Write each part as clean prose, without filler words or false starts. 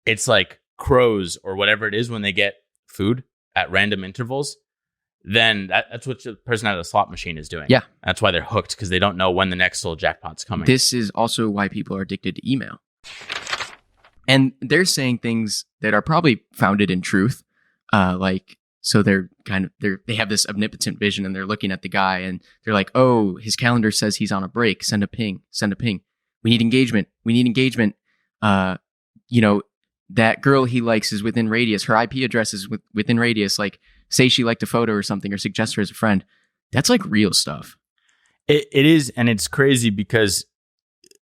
it's like crows or whatever it is when they get food at random intervals, then that's what the person at a slot machine is doing. Yeah. That's why they're hooked, because they don't know when the next little jackpot's coming. This is also why people are addicted to email. And they're saying things that are probably founded in truth. So they have this omnipotent vision, and they're looking at the guy and they're like, oh, his calendar says he's on a break. Send a ping. We need engagement. That girl he likes is within radius. Her IP address is within radius. Like, say she liked a photo or something, or suggest her as a friend. That's like real stuff. It is, and it's crazy because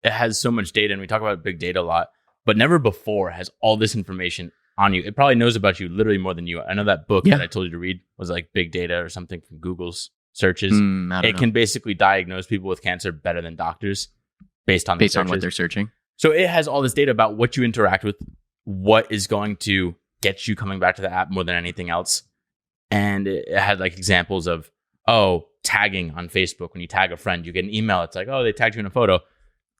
it has so much data, and we talk about big data a lot, but never before has all this information on you. It probably knows about you literally more than you. I know that book that I told you to read was like Big Data or something from Google's searches. It can basically diagnose people with cancer better than doctors based on what they're searching. So it has all this data about what you interact with, what is going to get you coming back to the app more than anything else. And it had like examples of, tagging on Facebook. When you tag a friend, you get an email. It's like, they tagged you in a photo.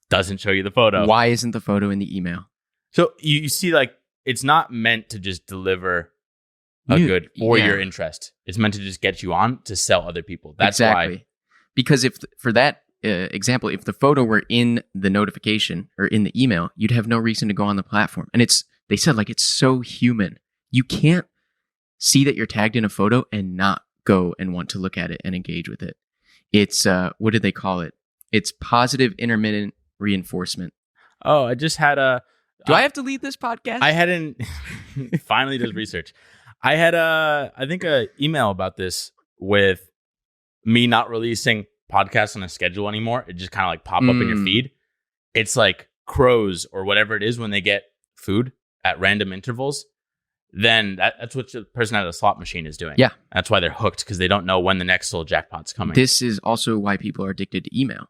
Doesn't show you the photo. Why isn't the photo in the email? So you see, like, it's not meant to just deliver a good for your interest. It's meant to just get you on to sell other people. That's exactly why. Because if for that example, if the photo were in the notification or in the email, you'd have no reason to go on the platform. And they said like it's so human. You can't see that you're tagged in a photo and not go and want to look at it and engage with it. It's what did they call it? It's positive intermittent reinforcement. Oh, I just had a. Do I have to lead this podcast? I hadn't. Finally, does research. I had I think a email about this with me not releasing podcasts on a schedule anymore. It just kind of like pop up in your feed. It's like crows or whatever it is when they get food at random intervals. Then that's what the person at a slot machine is doing. Yeah. That's why they're hooked, because they don't know when the next little jackpot's coming. This is also why people are addicted to email,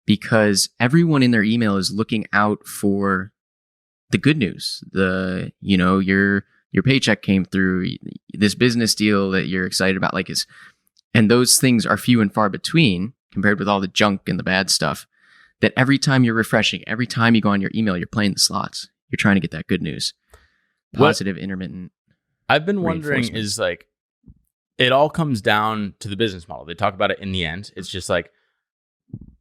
because everyone in their email is looking out for the good news. Your paycheck came through, this business deal that you're excited about, and those things are few and far between compared with all the junk and the bad stuff. That every time you're refreshing, every time you go on your email, you're playing the slots. You're trying to get that good news. Positive intermittent. I've been wondering is like, it all comes down to the business model. They talk about it in the end. It's just like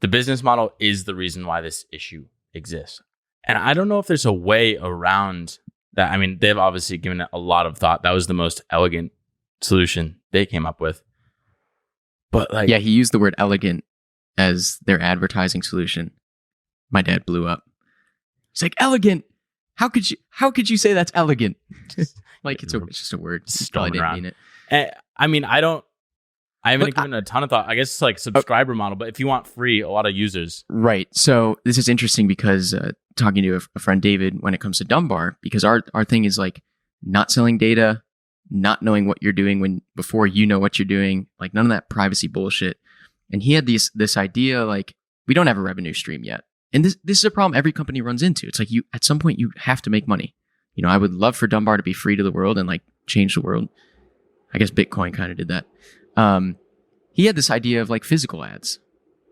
the business model is the reason why this issue exists. And I don't know if there's a way around that. I mean, they've obviously given it a lot of thought. That was the most elegant solution they came up with. But like, he used the word elegant as their advertising solution. My dad blew up. He's like, elegant. How could you say that's elegant? Like it's just a word. Probably didn't mean it. I mean, I haven't given a ton of thought. I guess it's like subscriber model, but if you want free, a lot of users. Right. So this is interesting because talking to a friend, David, when it comes to Dunbar, because our thing is like not selling data, not knowing what you're doing before you know what you're doing, like none of that privacy bullshit. And he had this idea, like, we don't have a revenue stream yet. And this is a problem every company runs into. It's like at some point you have to make money. I would love for Dunbar to be free to the world and like change the world. I guess Bitcoin kind of did that. He had this idea of like physical ads.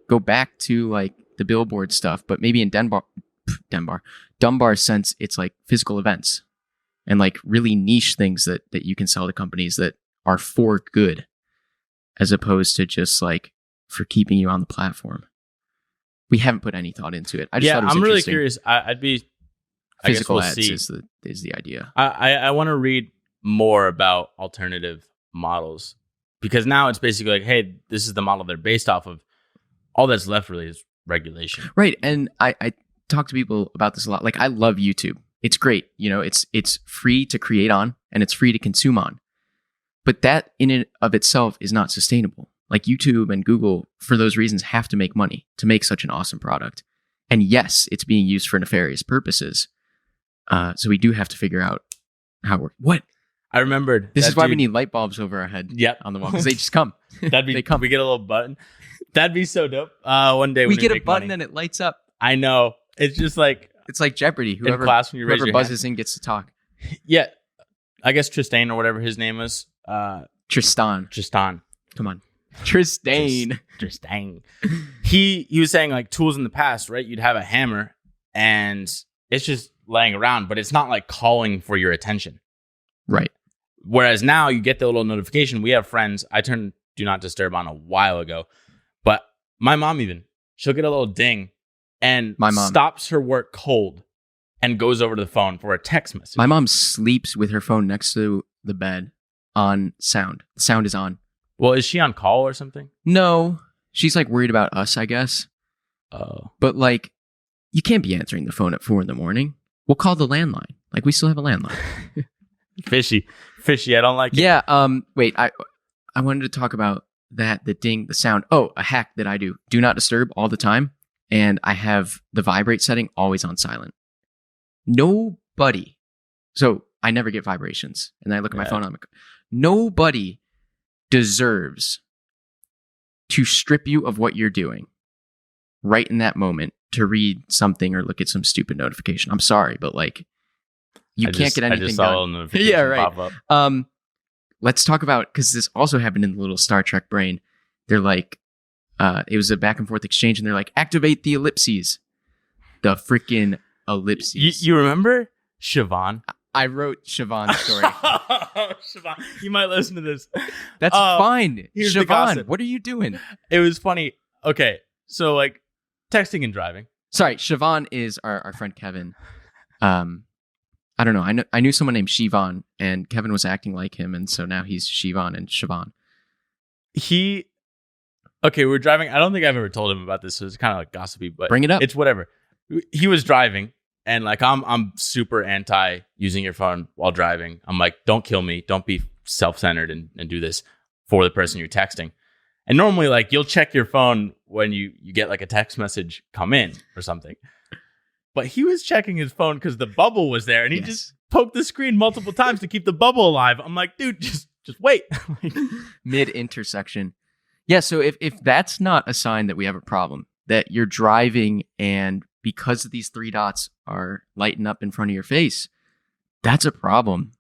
Go back to like the billboard stuff, but maybe in Dunbar's sense, it's like physical events and like really niche things that you can sell to companies that are for good, as opposed to just like for keeping you on the platform. We haven't put any thought into it. I just thought it was I'm really interesting. curious. I'd be physical ads is the idea. I want to read more about alternative models, because now it's basically like, hey, this is the model they're based off of. All that's left really is regulation. Right. And I talk to people about this a lot. Like, I love YouTube. It's great. It's free to create on and it's free to consume on. But that in and of itself is not sustainable. Like YouTube and Google, for those reasons, have to make money to make such an awesome product. And yes, it's being used for nefarious purposes. So we do have to figure out how we're... What? I remembered. This is why we need light bulbs over our head on the wall, because they just come. They come. We get a little button. That'd be so dope. One day we get a button money. and it lights up. I know. It's just like... It's like Jeopardy. In class when you raise your buzzes hand. in gets to talk. Yeah. I guess Tristan or whatever his name was. Tristan. Come on. Tristan. He was saying like tools in the past, right? You'd have a hammer and it's just laying around, but it's not like calling for your attention. Right. Whereas now you get the little notification. We have friends. I turned Do Not Disturb on a while ago, but my mom she'll get a little ding and my mom stops her work cold and goes over to the phone for a text message. My mom sleeps with her phone next to the bed on sound. The sound is on. Well, is she on call or something? No, she's like worried about us, I guess. Oh. But like, you can't be answering the phone at 4 a.m. We'll call the landline. Like, we still have a landline. Fishy. I don't like it. Yeah. Wait, I wanted to talk about that, the ding, the sound. Oh, a hack that I do. Do not disturb all the time. And I have the vibrate setting always on silent. Nobody. So I never get vibrations. And then I look at my phone. I'm like, nobody deserves to strip you of what you're doing right in that moment to read something or look at some stupid notification. I'm sorry, but like, you can't get anything I just saw done. a notification Yeah, right. pop up. Let's talk about, because this also happened in the little Star Trek brain. They're like, it was a back and forth exchange, and they're like, activate the ellipses. The freaking ellipses. You remember Siobhan? I wrote Siobhan's story. Siobhan, you might listen to this. That's fine. Here's the Siobhan, gossip. what are you doing? It was funny. Okay, so like texting and driving. Sorry, Siobhan is our friend Kevin. I don't know. I knew someone named Siobhan, and Kevin was acting like him, and so now he's Siobhan and Siobhan. We're driving. I don't think I've ever told him about this, so it's kind of like gossipy, but bring it up. It's whatever. He was driving, and like I'm super anti using your phone while driving. I'm like, don't kill me. Don't be self-centered and do this for the person you're texting. And normally, like, you'll check your phone when you get like a text message come in or something. But he was checking his phone because the bubble was there, and he just poked the screen multiple times to keep the bubble alive. I'm like, dude, just wait. Mid intersection. Yeah, so if that's not a sign that we have a problem, that you're driving and because of these 3 dots are lighting up in front of your face, that's a problem.